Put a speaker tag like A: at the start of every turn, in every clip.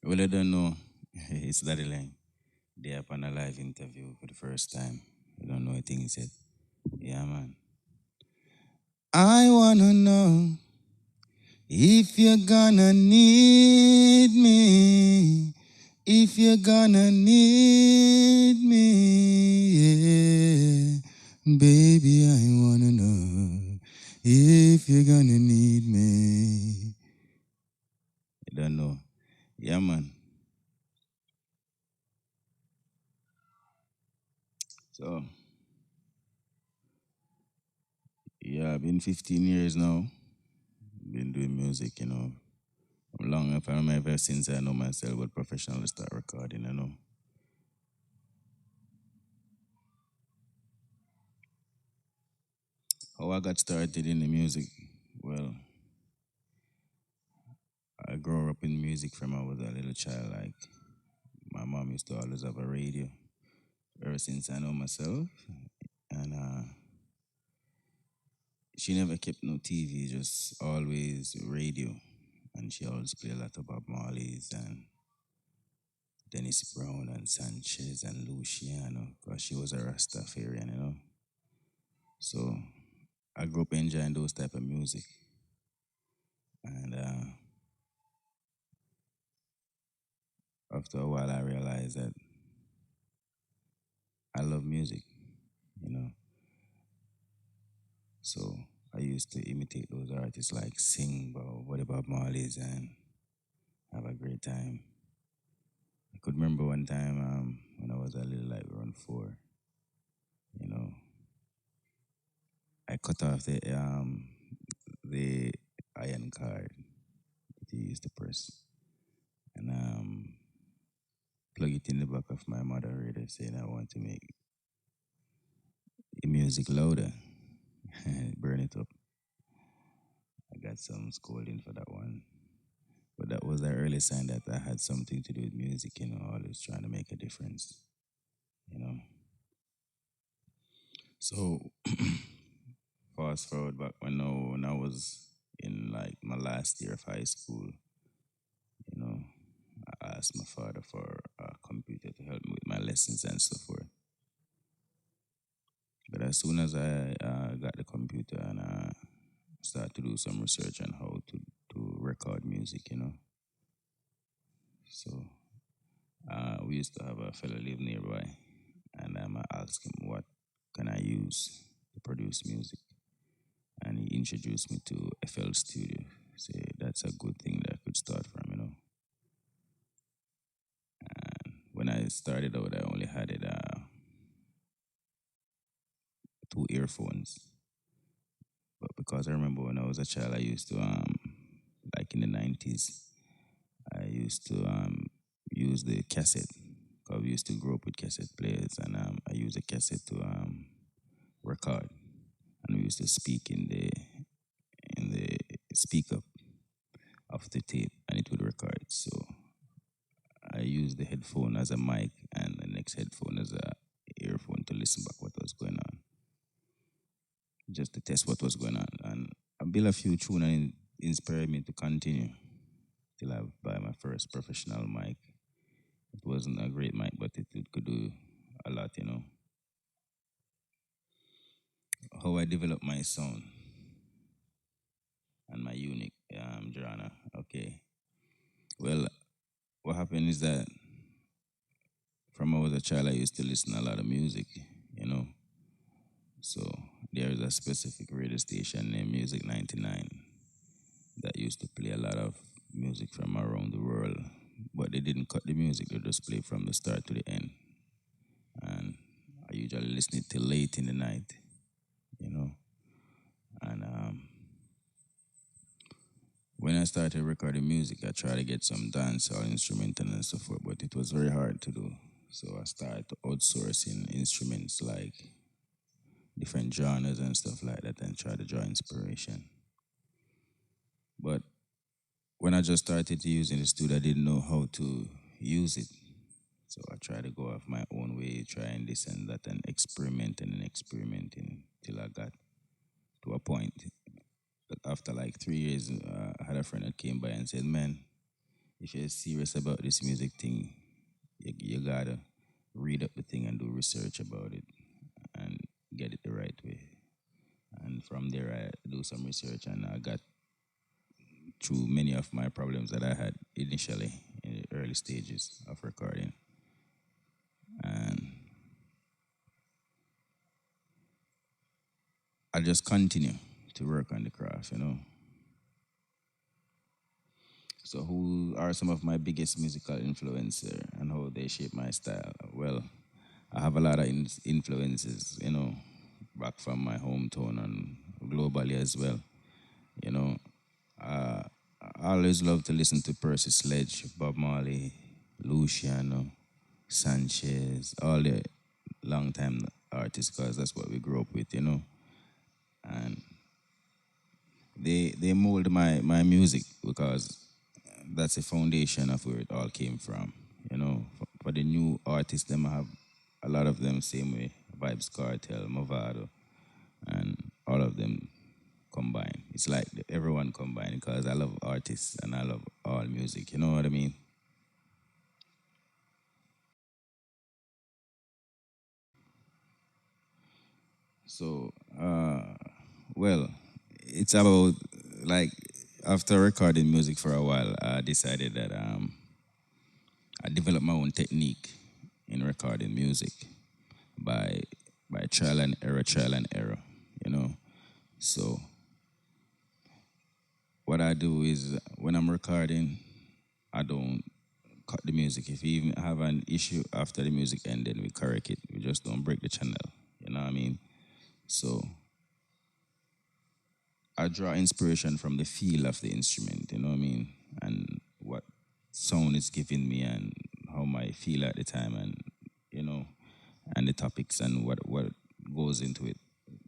A: Well, I don't know. It's Daddy Laing. They up on a live interview for the first time. I don't know a thing he said. Yeah, man. I wanna know if you're gonna need me. If you're gonna need me, yeah. Baby, I wanna know if you're gonna need me. I don't know. Yeah, man. So, yeah, been 15 years now. Been doing music, long if I remember ever since I know myself but professionally start recording. How I got started in the music, well, I grew up in music from I was a little child. Like my mom used to always have a radio ever since I know myself. And she never kept no TV, just always radio. And she always played a lot of Bob Marley's and Dennis Brown and Sanchez and Luciano because she was a Rastafarian. So I grew up enjoying those type of music. And after a while, I realized that I love music, you know. So I used to imitate those artists like sing about what about Marley's and have a great time. I could remember one time when I was a little like around four, you know, I cut off the iron card that he used to press and plug it in the back of my mother radio saying I want to make the music louder, burn it up. I got some scolding for that one. But that was the early sign that I had something to do with music, always trying to make a difference, you know. So fast forward back when I was in like my last year of high school, you know, I asked my father for a computer to help me with my lessons and so forth. But as soon as I got the computer and started to do some research on how to record music. So we used to have a fellow live nearby, and I asked him what can I use to produce music, and he introduced me to FL Studio. Say that's a good thing that I could start from. And when I started out, I only had it two earphones, but because I remember when I was a child, I used to like in the 90s, I used to use the cassette. Cause we used to grow up with cassette players, and I used a cassette to record, and we used to speak in the speaker of the tape, and it would record. So I used the headphone as a mic, and the next headphone as a earphone to listen back what was going on, just to test what was going on. And I built a few tunes and it inspired me to continue till I buy my first professional mic. It wasn't a great mic, but it could do a lot. How I developed my sound and my unique genre. Okay. Well, what happened is that from I was a child, I used to listen a lot of music, you know. So there is a specific radio station named Music 99 that used to play a lot of music from around the world. But they didn't cut the music, they just play from the start to the end. And I usually listen it till late in the night, you know. And when I started recording music, I tried to get some dance or instrumental and so forth, but it was very hard to do. So I started outsourcing instruments like different genres and stuff like that and try to draw inspiration. But when I just started to use in the studio, I didn't know how to use it. So I tried to go off my own way, trying this and that and experimenting till I got to a point that after like 3 years, I had a friend that came by and said, man, if you're serious about this music thing, you gotta read up the thing and do research about it and get it the right way. And from there, I do some research and I got through many of my problems that I had initially in the early stages of recording. And I just continue to work on the craft, you know. So, who are some of my biggest musical influencer and how they shape my style? Well, I have a lot of influences, you know, back from my hometown and globally as well. You know, uh, I always love to listen to Percy Sledge, Bob Marley, Luciano, Sanchez, all the long time artists, because that's what we grew up with, you know. And they mold my music because that's the foundation of where it all came from. You know, for the new artists, them I have a lot of them same way. Vibes Cartel, Movado, and all of them combined. It's like everyone combined because I love artists and I love all music. You know what I mean? So, well, it's about like after recording music for a while, I decided that I developed my own technique in recording music by trial and error. You know, so what I do is when I'm recording, I don't cut the music. If we even have an issue after the music end, then we correct it. We just don't break the channel. You know what I mean? So I draw inspiration from the feel of the instrument, you know what I mean? And what sound is giving me and how I feel at the time and you know, and the topics and what goes into it.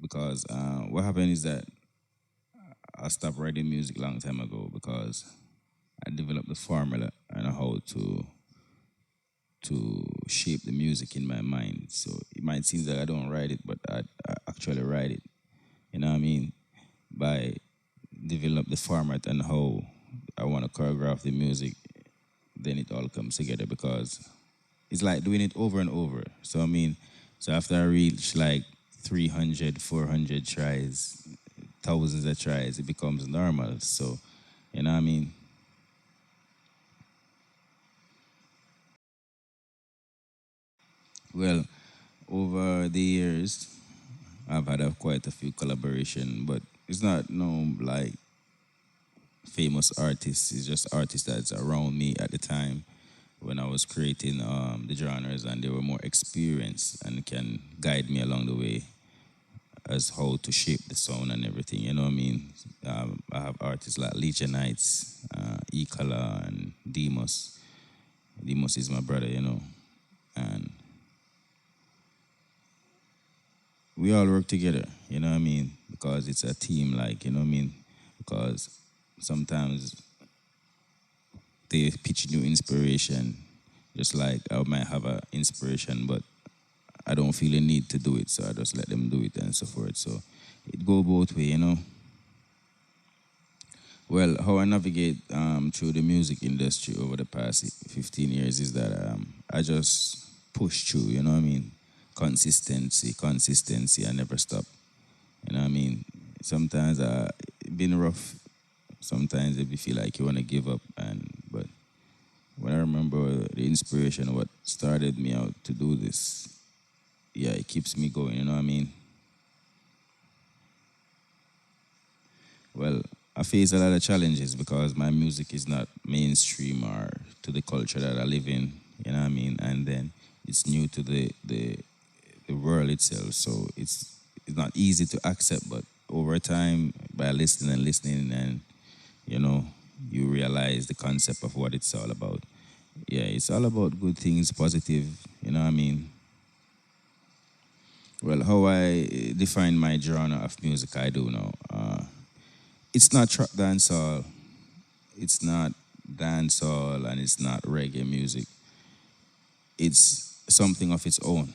A: Because what happened is that I stopped writing music long time ago because I developed the formula and how to shape the music in my mind. So it might seem that I don't write it, but I actually write it. You know what I mean? By develop the format and how I want to choreograph the music, then it all comes together because it's like doing it over and over. So I mean, so after I reach like 300, 400 tries, thousands of tries, it becomes normal. So, you know what I mean? Well, over the years, I've had quite a few collaboration, but it's not no like famous artists. It's just artists that's around me at the time when I was creating the genres, and they were more experienced and can guide me along the way as how to shape the sound and everything. You know what I mean? I have artists like Legionites, E Color, and Demos. Demos is my brother, you know, and we all work together. You know what I mean? Because it's a team, like you know what I mean. Because sometimes they pitch new inspiration, just like I might have a inspiration, but I don't feel a need to do it, so I just let them do it and so forth. So it go both way, you know. Well, how I navigate through the music industry over the past 15 years is that I just push through, you know what I mean? Consistency, consistency, I never stop. You know what I mean? Sometimes it been rough. Sometimes if you feel like you want to give up, and but when I remember the inspiration, what started me out to do this, yeah, it keeps me going. You know what I mean? Well, I face a lot of challenges because my music is not mainstream or to the culture that I live in. You know what I mean? And then it's new to the world itself, so it's not easy to accept. But over time, by listening and listening, and you know, you realize the concept of what it's all about. Yeah, it's all about good things, positive. You know what I mean? Well, how I define my genre of music, I do know. It's not trap dancehall. It's not dancehall, and it's not reggae music. It's something of its own.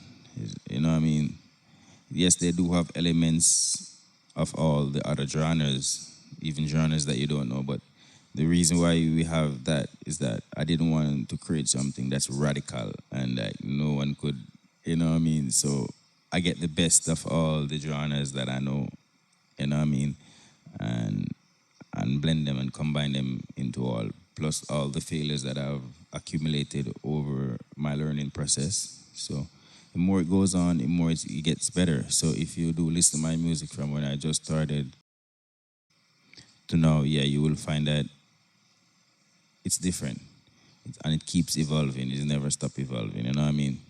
A: You know what I mean? Yes, they do have elements of all the other genres, even genres that you don't know, but The reason why we have that is that I didn't want to create something that's radical and that no one could, you know what I mean? So I get the best of all the genres that I know, you know what I mean? And blend them and combine them into all, plus all the failures that I've accumulated over my learning process. So the more it goes on, the more it gets better. So if you do listen to my music from when I just started to now, yeah, you will find that it's different. And it keeps evolving. It never stop evolving. You know what I mean?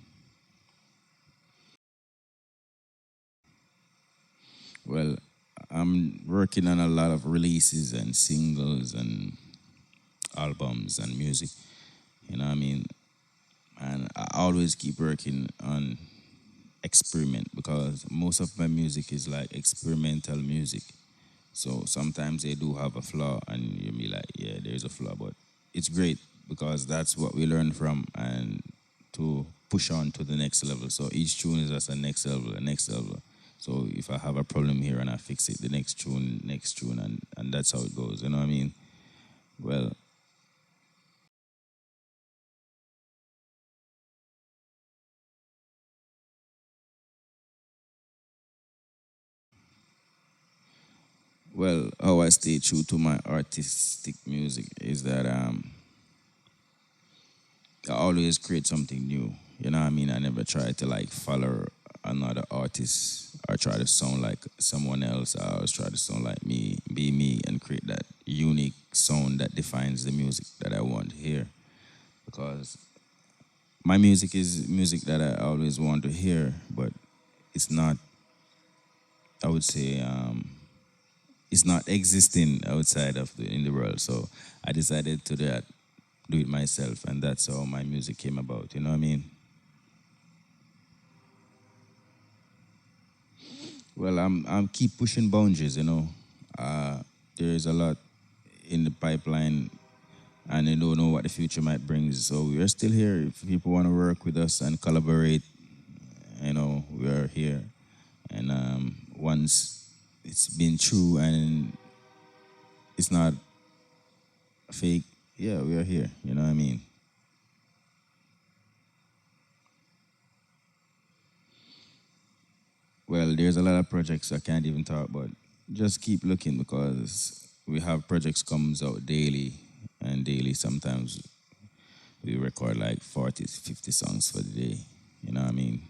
A: Well, I'm working on a lot of releases and singles and albums and music. You know what I mean? And I always keep working on experiment because most of my music is like experimental music. So sometimes they do have a flaw, and you be like, yeah, there's a flaw, but it's great because that's what we learn from and to push on to the next level. So each tune is just a next level, a next level. So if I have a problem here and I fix it, the next tune, and that's how it goes. You know what I mean? Well, how I stay true to my artistic music is that I always create something new. You know what I mean? I never try to like follow another artist or try to sound like someone else. I always try to sound like me, be me, and create that unique sound that defines the music that I want to hear. Because my music is music that I always want to hear, but it's not, I would say, it's not existing outside of in the world. So I decided to do it myself, and that's how my music came about. You know what I mean? Well, I'm keep pushing boundaries. You know, uh, there is a lot in the pipeline, and you don't know what the future might bring. So we are still here. If people want to work with us and collaborate, you know, we are here. And once it's been true and it's not fake, yeah, we are here. You know what I mean? Well, there's a lot of projects I can't even talk about. Just keep looking because we have projects comes out daily and daily. Sometimes we record like 40, 50 songs for the day. You know what I mean?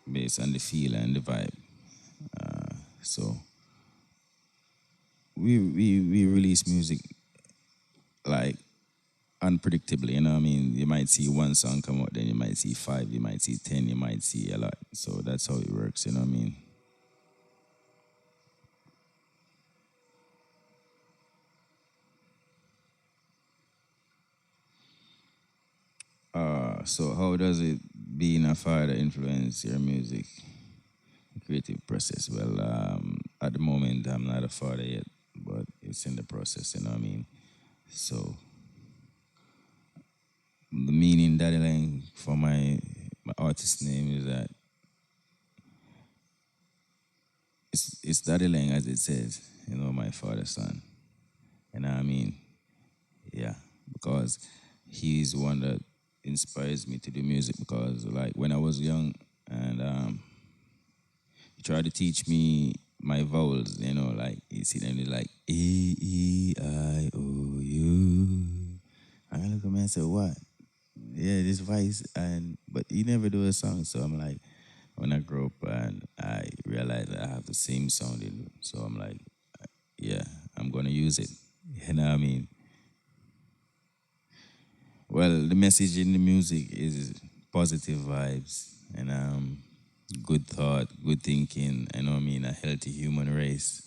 A: Based on the feel and the vibe. So we release music like unpredictably. You know what I mean? You might see one song come out, then you might see five, you might see 10, you might see a lot. So that's how it works. You know what I mean? So how does it being a father influence your music creative process? Well, at the moment I'm not a father yet, but it's in the process. You know what I mean? So the meaning Daddy Lang for my artist name is that it's Daddy Lang as it says. You know, my father's son. You know what I mean? Yeah, because he's one that inspires me to do music. Because like when I was young, and he tried to teach me my vowels. You know, like you see them like A E I O U. And I look at me and say, what? Yeah, this voice, and but he never do a song. So I'm like, when I grow up and I realize that I have the same sounding, so I'm like, yeah, I'm gonna use it. You know what I mean? Well, the message in the music is positive vibes and good thought, good thinking. You know what I mean? A healthy human race,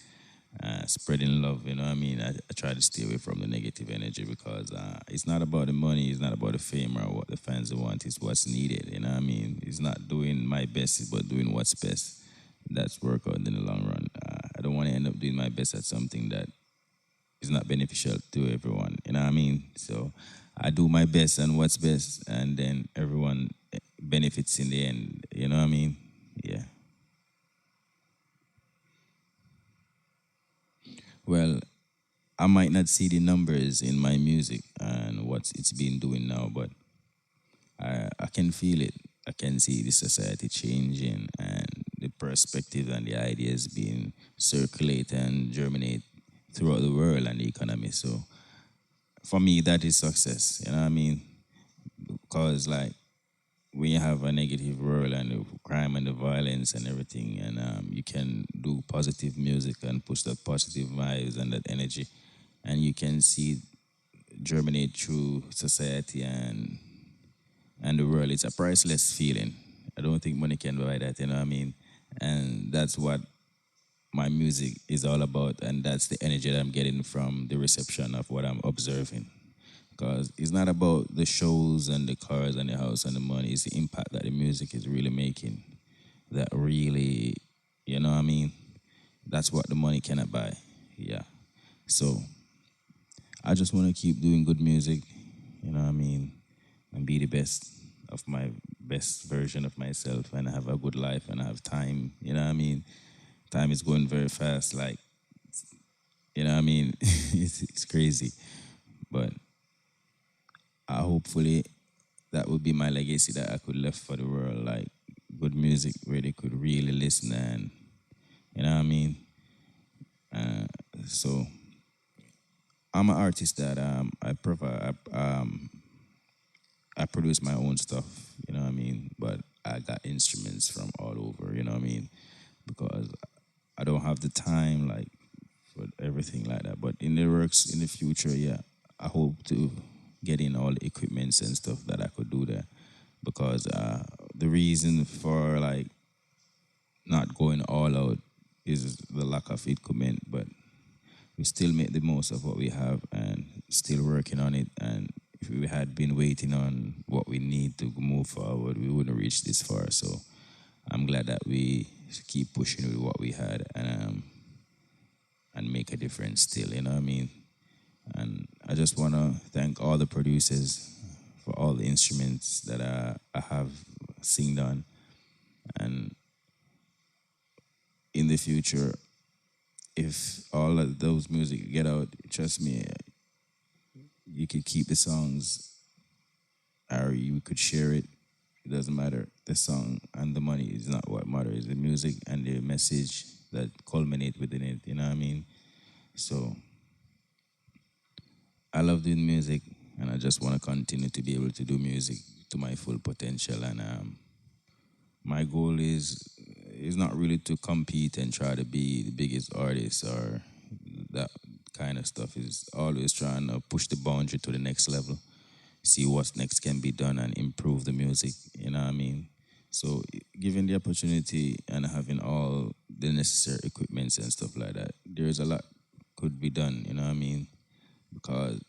A: spreading love. You know what I mean? I try to stay away from the negative energy because it's not about the money, it's not about the fame or what the fans want. It's what's needed. You know what I mean? It's not doing my best, but doing what's best. That's work out in the long run. I don't want to end up doing my best at something that is not beneficial to everyone. You know what I mean? So I do my best and what's best, and then everyone benefits in the end. You know what I mean? Yeah. Well, I might not see the numbers in my music and what it's been doing now, but I can feel it. I can see the society changing and the perspective and the ideas being circulate and germinate throughout the world and the economy. So for me, that is success. You know what I mean? Because like when you have a negative world and the crime and the violence and everything, and you can do positive music and push that positive vibes and that energy, and you can see germinate through society and the world. It's a priceless feeling. I don't think money can buy that. You know what I mean? And that's what my music is all about, and that's the energy that I'm getting from the reception of what I'm observing. Because it's not about the shows and the cars and the house and the money. It's the impact that the music is really making that really, you know what I mean? That's what the money cannot buy. Yeah. So I just want to keep doing good music, you know what I mean? And be the best of my best version of myself and have a good life and have time, you know what I mean? Time is going very fast, like, you know what I mean? It's crazy. But hopefully that would be my legacy that I could left for the world, like good music where they could really listen and you know what I mean. So I'm an artist that I provide I produce my own stuff, you know what I mean. But I got instruments from all over, you know what I mean, because I don't have the time like for everything like that. But in the works in the future, yeah, I hope to get in all the equipments and stuff that I could do that because the reason for like not going all out is the lack of equipment, but we still make the most of what we have and still working on it. And if we had been waiting on what we need to move forward, we wouldn't reach this far. So I'm glad that we keep pushing with what we had and make a difference still, you know what I mean? And I just want to thank all the producers for all the instruments that I have sing on. And in the future, if all of those music get out, trust me, you could keep the songs or you could share it. It doesn't matter. The song and the money is not what matters. The music and the message that culminate within it. You know what I mean? So I love doing music, and I just want to continue to be able to do music to my full potential. And my goal is not really to compete and try to be the biggest artist or that kind of stuff. Is always trying to push the boundary to the next level, see what's next can be done, and improve the music. You know what I mean? So, given the opportunity and having all the necessary equipments and stuff like that, there's a lot could be done. You know what I mean? Because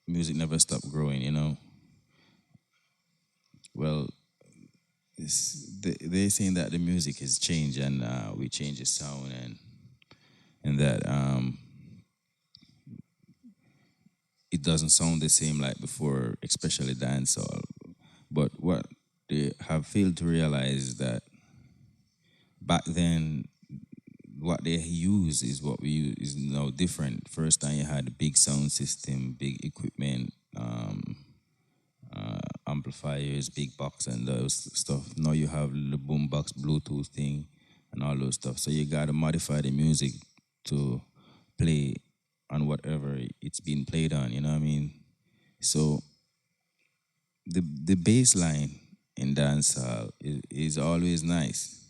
A: music never stopped growing. You know. Well, they're saying that the music has changed and we change the sound and that it doesn't sound the same like before, especially dancehall. But what they have failed to realize is that back then, what they use is what we use is now different. First time you had a big sound system, big equipment, amplifiers, big box, and those stuff. Now you have the boombox, Bluetooth thing, and all those stuff. So you gotta modify the music to play on whatever it's being played on. You know what I mean? So the bass line in dancehall is always nice.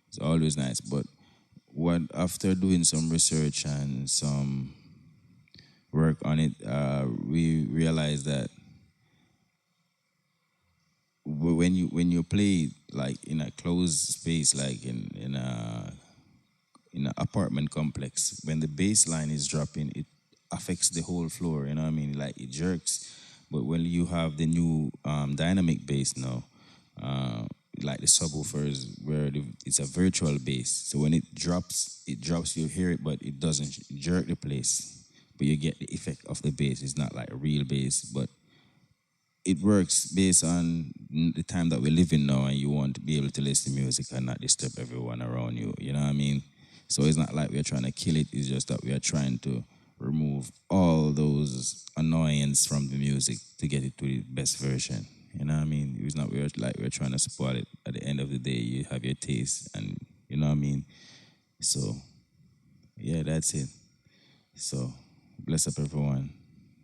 A: It's always nice. But what after doing some research and some work on it, we realized that when you play like in a closed space, like in an apartment complex, when the bass line is dropping, it affects the whole floor. You know what I mean? Like it jerks. But when you have the new dynamic bass now, uh, like the subwoofers, where it's a virtual bass. So when it drops, it drops. You hear it, but it doesn't jerk the place. But you get the effect of the bass. It's not like a real bass, but it works based on the time that we live in now, and you want to be able to listen to music and not disturb everyone around you. You know what I mean? So it's not like we're trying to kill it. It's just that we are trying to remove all those annoyance from the music to get it to the best version. You know what I mean? It's not we're trying to spoil it. At the end of the day, you have your taste, and you know what I mean. So yeah, that's it. So bless up everyone.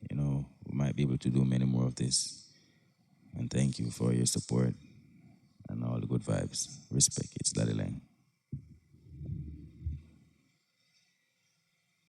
A: You know, we might be able to do many more of this. And thank you for your support and all the good vibes. Respect. It's Daddy Lang.